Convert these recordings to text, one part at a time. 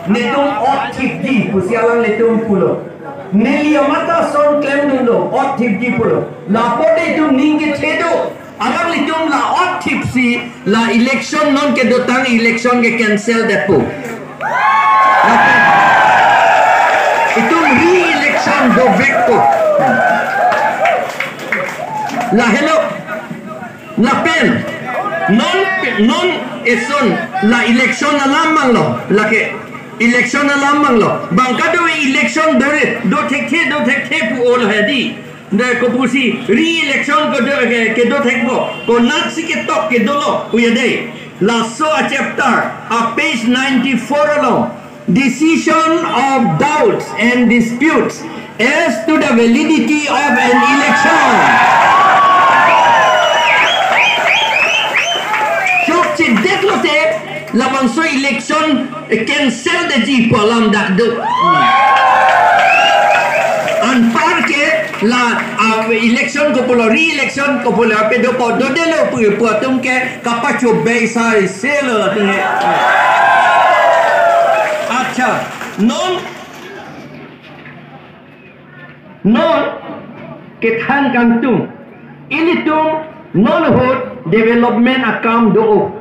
netum ot tipji pusialang netum pulo nelia mata son klem dundo ot tipji pulo la pode tu ninge chedo agang litum la ot tipsi la election non ke dotang election ke cancel depo itu re-election do vekto la hello la pen non eson la election na lamang lo la ke election na lamang lo bangka do election do tek pu ol hadi de ko pusi re-election ko do ke do tek ko natsi ke tok ke do lo uyade la so a chapter a page 94 along decision of doubts and disputes as to the validity of an election. Chok si deklote lamang so election cancel the ji polam dak do. Anpar ke la election ko polo re-election ko polo pe do po do de lo pu tum ke kapacho be sai selo tinge. Acha non kethan kantung ini tum non hot development account do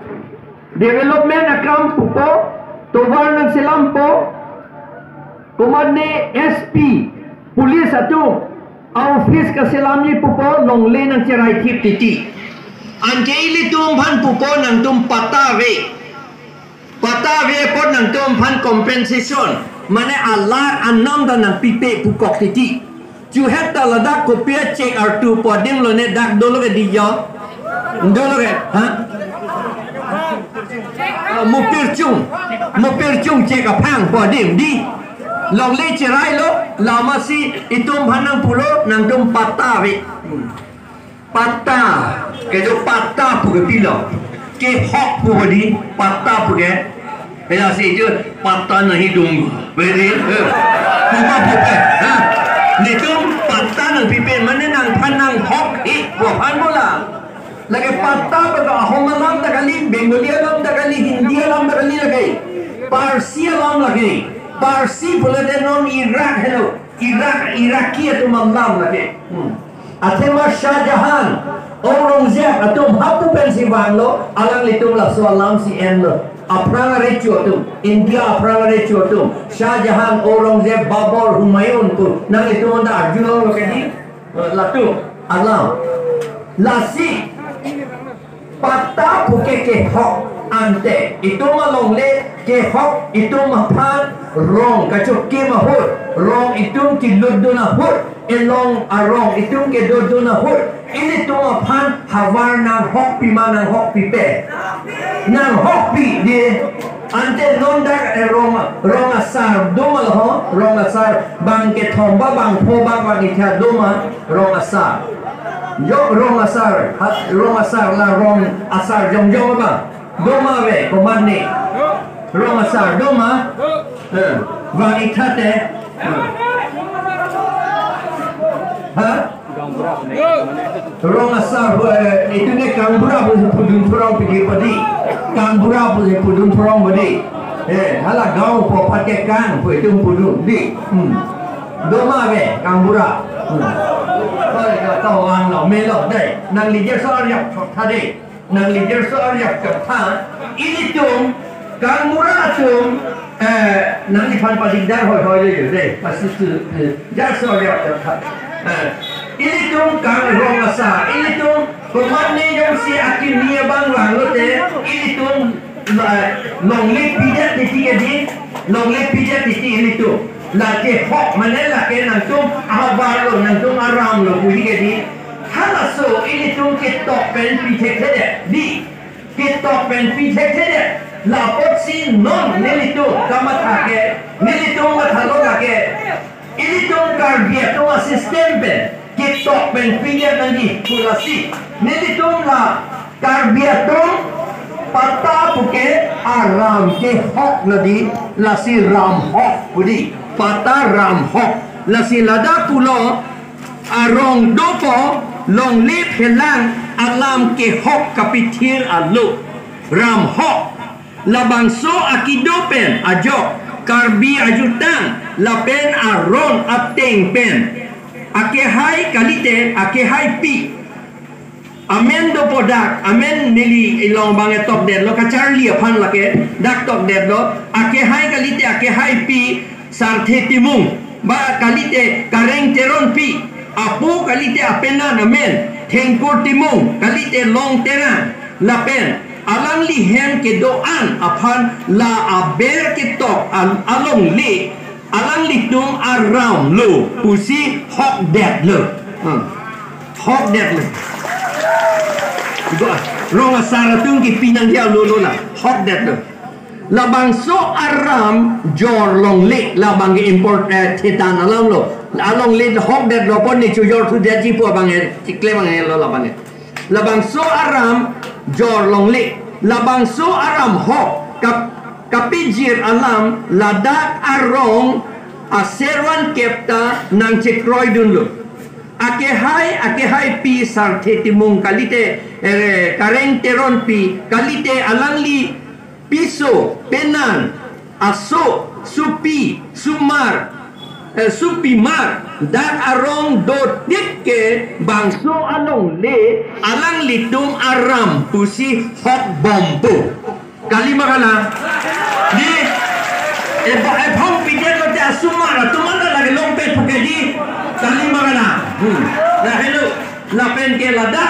development account pupo tovar ng silampo komande SP pulis atu office ka silami pupo Longle ng cerai tip titi anke ili tum ban pupo ng tum patave pot ng tum ban compensation mane alar anam dan ng pipe pukok titi you have to ladak kopia check R2 poding lo ne dak dolo ke diyo dolo ke ha mupir chung check apang poding di Longle cerai lo lama si itum hanang pulo nang tum patah we patah ke do patah pu ke pilo ke hok pu di patah pu ke bela si je patah na hidung beri kuma pu ke ha ni tum patah nang pipen mana nang panang hok buah pan bola lagi patah pada homalam tak kali Bengali alam tak kali Hindi alam tak kali lagi Parsi alam lagi Parsi pula de non Iraq hello Iraki atau malam lagi Atema Shah Jahan Aurangzeb atau hapu pensiban lo alang litum la soalam si en lo apranga recho tu India apranga recho tu Shah Jahan Aurangzeb Babur Humayun tu nang itu anda Arjuna lo kedi latu alam lasi patah buke ke hok ante itu mah Longle ke hok itu mah pan rong kacuk ke mahut rong itu ki luduna hut elong arong itu ke doduna hut ini tu mah pan hawar nang hok pi manang hok pi pe nang hok pi di ante nondak rong asar doma ho rong asar bang ke thomba bang pho bang itha doma rong asar yo rong asar la rong asar jong apa doma we komande rong asar doma bang itate ha rong asar itu ne kambura pudun purong pergi padi kambura pudun purong padi hala gaung po patekan po itu pudun di doma we kambura tahu orang lo melok deh nang lijer soal yak tadi nang lijer soal yak kata ini tum kang murah tum nang ipan paling dah hoi deh pasti tu jar soal yak kata ini tum kang rong asa ini tum pemane yang si akin dia bang lo deh ini tum Longle pijat titi ini tum laki hok mana laki nantum abar lo nantum aram lo budi ke di hala so ini tum ketok pen pitek tede di ketok pen pitek tede lapot si non neli tu kamat hake neli tu mathalo laki ini tum karbia tu asisten pen ketok pen pitek nanti kulasi neli tum la karbia tum patah puke aram ke hok nadi lasi ram hok budi patah ram hok lasi lada pulo arong dopo Longle Phelang alam ke hok kapitir alu ram hok labangso akidopen ajok karbi ajutang lapen Aron ateng pen Akhei kalite Akhei pi amen do podak amen nili ilong banget top dead lo kacharli Aphan lake dak top dead lo Akhei kalite Akhei pi sarthe timung ba kalite kareng teron pi apu kalite apenan amen thengkur timung kalite long teran lapen alang li hen ke doan Aphan la aber ke tok along li alang li tung around lo pusi hok dead lo hok dead lo rong asara tung ki pinang dia lo la hok dead lo labang so aram jor longle labang ke import tetan alang lo along li hok dead lo pon ni chu jor tu dia ji pu bang cikle bang lo labang labang so aram jor longle labang so aram hok kapijir alam ladak arong aserwan kepta nang cekroy dunlo Akhei pi sarthe timung kalite kareng teron pi kalite alangli piso penan aso supi sumar supimar dan arong dot dikke bangso along le alang litung aram pusi hok bombo kalima kana di Aphan pidel lo te sumar tumanda lagi lompe pukedi kalima kana la hello la pen ke lada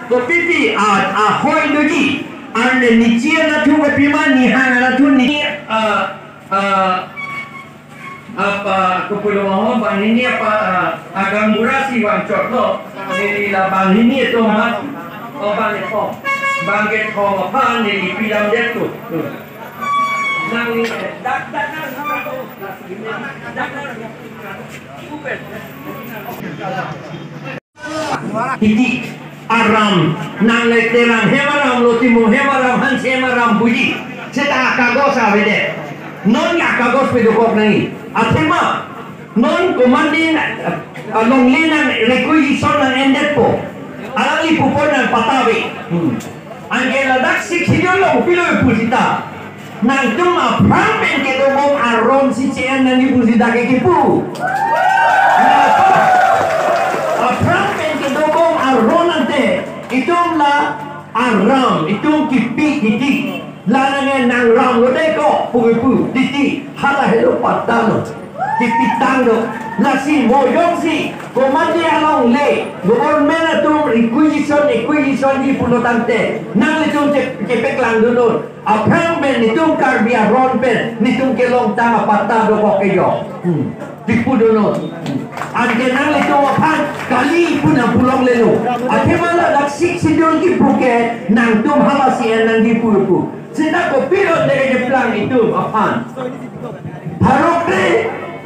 ko pipi a hoi doji arne nichia na tu pima ni hanga na tu ni apa kepulauan bang ini apa agam durasi bang contoh ini lah bang ini itu mat bang itu bang itu apa ni Phelang dia tu nang ni dak Kethi aram nang leterang hemaram lotimu hemaram hans hemaram buji seta kagos avede non ya kagos pedokok nai athema non commanding Longle nan requisition nan endet po alali pupon nan patawi angela dak sikhidon lo pilo pusita nang tuma prampen ke domong Aron si cen nan pusita ke kipu prampen ke domong Aron ante itum la aram itum kipi kiti lanangan nang ram lo deko pupu titi hala hello patalo tipitando nasi moyong si komande along le government atum requisition di punotante nang itum cepek lang dunun Aphan ben itum karbi Aron ben nitum kelong tanga patado ko keyo tipu dunun ante nang itum Aphan kali punang pulong leno atemala laksik sidon ki puke nang tum hala si nang di pupu sina ko pilot dari Phelang itu Aphan harokre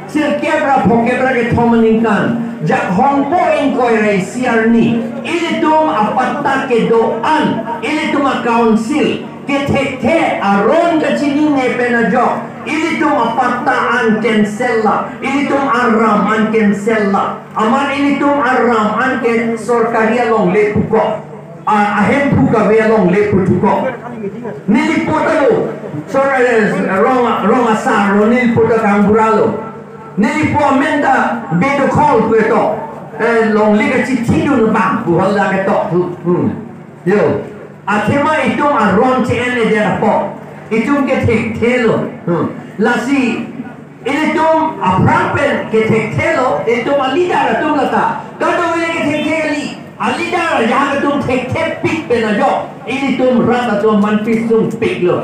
sirkebra pokebra ke thomaningkan jak hongpo ingkoi rei siarni ili tum apatta ke doan ili tum council ke the Aron ke chini ne penajo ili tum apatta an cancella ili tum aram an cancella aman ili tum aram an ken sorkaria Longle puko ahem puka ve Longle puko nilipotalo rong asaro nilipota kanguralo nilipo amenda bedo call kueto Longle ke chitidun bang buhala ke to yo athema itum Aron chene dia po itum ke thelo lasi itum Aphan ke thelo itum alida tum lata kado wele ke theli alida jaga tum thek pik pe na jo itum rata tum manpis tum pik lo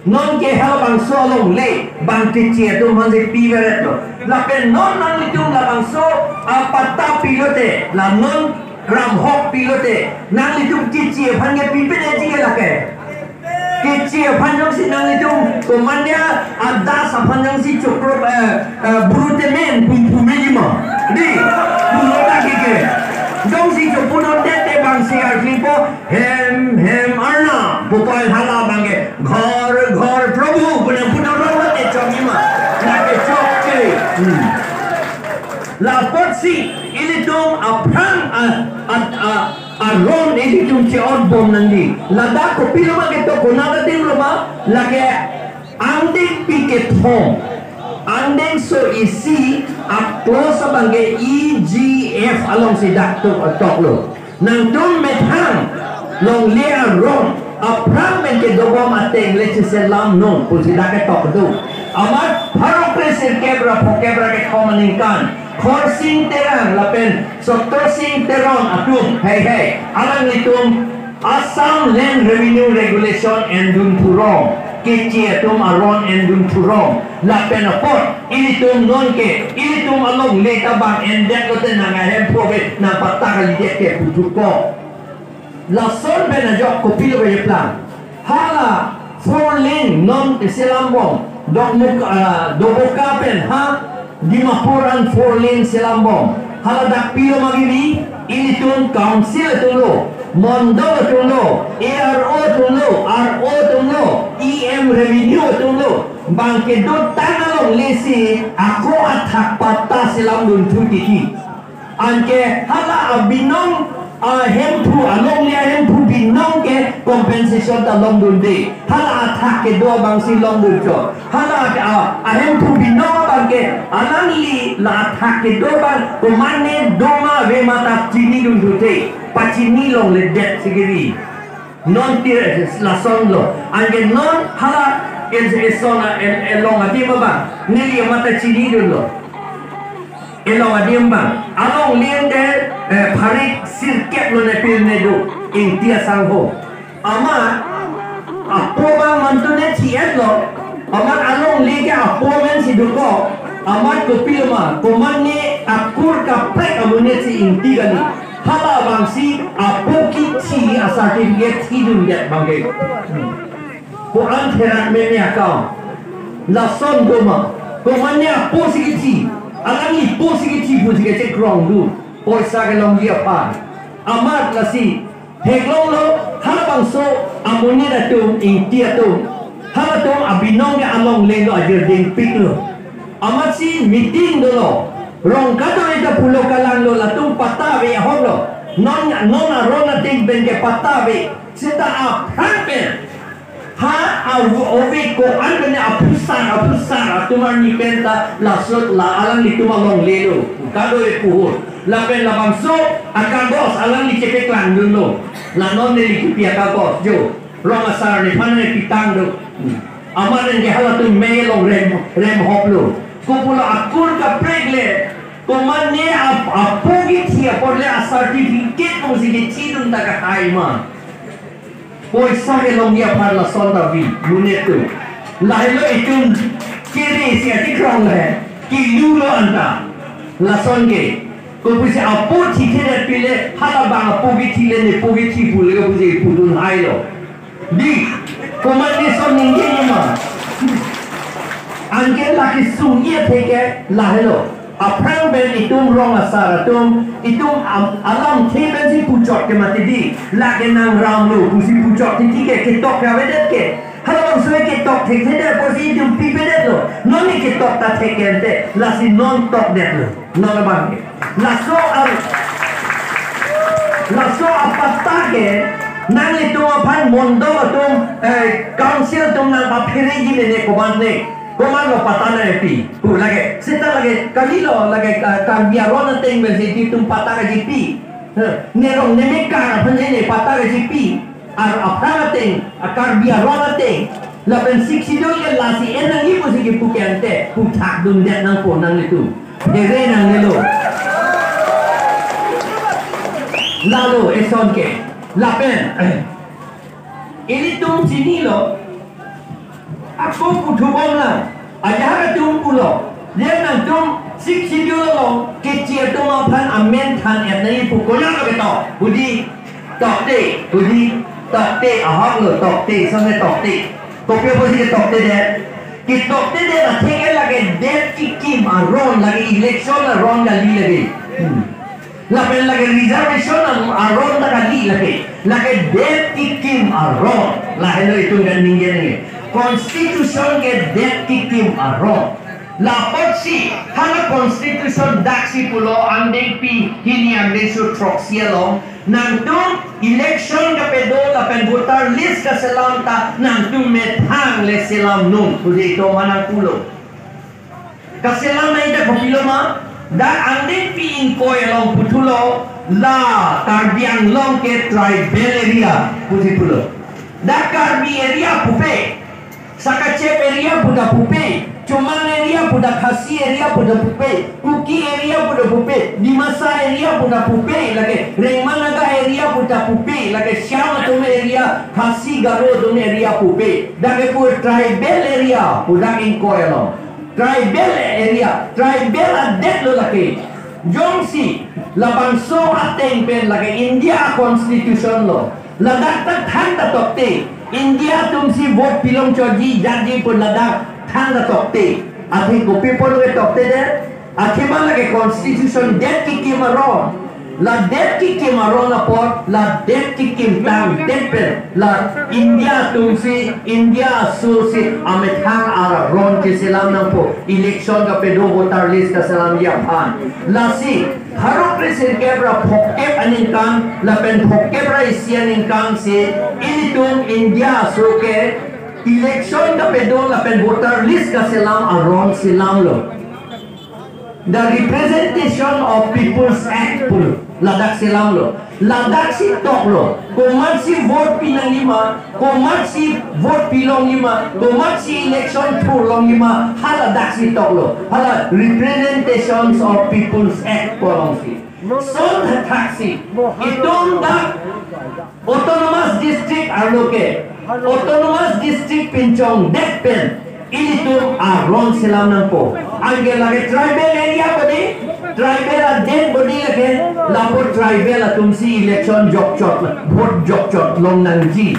non ke hal bang so Longle bang tiche tum hanse piveret lo la pen non nan itum la bang so apata pilote la non ram hok pilote nang itum tiche phange pipene jige lake kici Aphan jong si nang itum komandya ada saphan jong si chokro brute men pumelima di pulota kike jong si chopuno tete bang si arlipo hem arna bopal hala bange ghar prabhu pune punorawate chomima nake chokke la potsi ilitum Aphan Aron ilitum si odbom nandi lada ko pilo mageto konada din loma lage andik piket home so isi close sebagai EGF along si daktuk tok lo nang tum methang long lea ron APHARMAN ke dobom ateng leche selam non pun si daket tok tu amat harok presir kebra pokebra ke komaningkan korsing terang lapen sotorsing terong atum hei alang itum Assam Land Revenue Regulation endun purong KHEI tum Aron endun purong lapen apot ini tum non ke ini tum along leta bang endek loten nangahem pobe na patakali dek ke putuko lason benajok kopilo be plan hala 4 lane non selambong dok doboka pen ha Dimapuran 4 lane selambong hala dak pilo magini ini tum council tulo Mondol tulo, ARO tulo, RO tulo, EM revenue tulo. Bangke do tanalong lesi ako atak patah silam dun tuti. Anke hala abinong hempu along lia hempu binong ke compensation talong dun de. Hala atak ke do bang silong dun jo. Hala hempu binong bangke anangli la atak ke do bang kumane doma ve mata cini dun tuti. Pacini long le det sigiri non tire la sonlo ange non hala sona long adim ba nili mata cini dulu elong adim ba along lien de parik sirket lo ne pil ne do intia sangho ama apo bang mantune tiet lo ama along li ke apo men siduko ama kopil ma komane akur ka prek amune si inti gani hala bangsi apoki ti certificate hidung get bangke ko antherat me akau la son goma ko manya po sigiti alani po sigiti pu sigete krong du poisa ke longri apa amat lasi heglong lo hala bangso amuni datum intia tu hala tu abinong ke along leno ajer ding piklo amat si meeting dolo rong kato ita pulau kalang lo latung patawe hok lo non arona ting ben ke patawe sita APHARMAN ha ove ko an ben apusar tumar ni benta lasot la alang li tumalong lelo kado e puhur la ben la bangso akagos alang li cepek lang duno la non li kipia kagos jo rong asar ni panen pitang do amaran ke hala tu melong rem hoplo kupula akur ka pregle komane apogi tia porle a certificate mo sige chidun ta ka haima poisa ke longia parla sonda vi munetu lahilo itun kiri sia tikrong le ki lulo anta la songe ko pusi apo ti tere pile hala bang apogi ti le ne pogi ti pule ko pusi pudun hailo di komane son ninge ma angke laki sungia teke lahilo APHARMAN itum rong asar itum Alamthe ben si pucot ke mati di lagi nang ram lu pusi pucot ti ke ketok ka wedet ke hala bang suwe ketok te te posi itum pipedet lo noni ketok ta te kente lasi non tok det lo non bang laso apata ke nang itum Aphan mondo itum council itum nang papere ji ne ko bande Koman lo patana epi, pu lagi, sita lagi kalilo lagi kambiaron teng bersi tum patana jipi, nerong nemeka penjene patana jipi, APHARMAN teng kambiaron teng, lapen siksido ye lasi enang ibu sigi pukente, putak dundet nang po nang itu, dere nang lelo, lalu eson ke, lapen, ini tum sini lo. Aku kutubom lah. Ajar tum pulo. Dia nak tum siksidu lo. KHEI tum Aphan amen than etnai pukonya lo beto. Budi tok te, budi tok te. Ahok lo tok te, sampai tok te. Kopio posi tok te deh. Ki tok te deh lah. Tengah lagi dead Kekim Aron lagi election Aron kali lagi. Lapen lagi reservation Aron tak kali lagi. Lagi dead Kekim Aron. Lah hello itu kan ninja ni. Constitution ke det Kekim Aron lapot si hala constitution daksi pulo andeng pi hini andeng su troksielo nantung election ka pedo lapen voter list ka selam ta nantung methang le selam nun pudi ito manang pulo Kaselam na ida kopiloma da ande pi inkoi along putulo la Karbiang long ke tribal area putulo. Da Karbi area pupe, Sakacep area puda pupe, Cuman area puda Khasi area puda pupe, Kuki area puda pupe, Dimasa area puda pupe, lagi Rengmanaga area puda pupe, lagi Syama tume area Khasi Garo tume area pupe. Da ke pu tribal area puda inkoi along. Tribal area, tribal adet lo lagi. Jongsi, labang so ateng pen lagi India Constitution lo. Ladak tak thanda tokte. India tumsi vote pilong choji jaji pun ladak thanda tokte. Akhei ko people ke tokte de. Akhei man lagi Constitution det Kekim Aron. La det Kekim Aron apor, la det Kekim tang det pen. La India tumsi India susi amethang Aron ke selam nang po election ka pedo voter list ka selam dia Aphan. La si harap presiden kebra phokep anin kang la pen phokep ra isian in kang si initung India suke election ka pedo la pen voter list ka selam Aron selam lo. The representation of People's Act pun ladak silam lo, ladak si tok lo, kumat si vote pinang lima, kumat si vote pilong lima, kumat si election pulong lima, haladak si tok lo, hala representations of People's Act polong si. Son taxi, itong dak autonomous district arloke, autonomous district pincong dekpen. Ini tu Aron silam nang po. Angge lagi tribal area bodi, tribal aden bodi lagi. Lapor tribal atumsi election jok chot, vote jok chot long nang ji.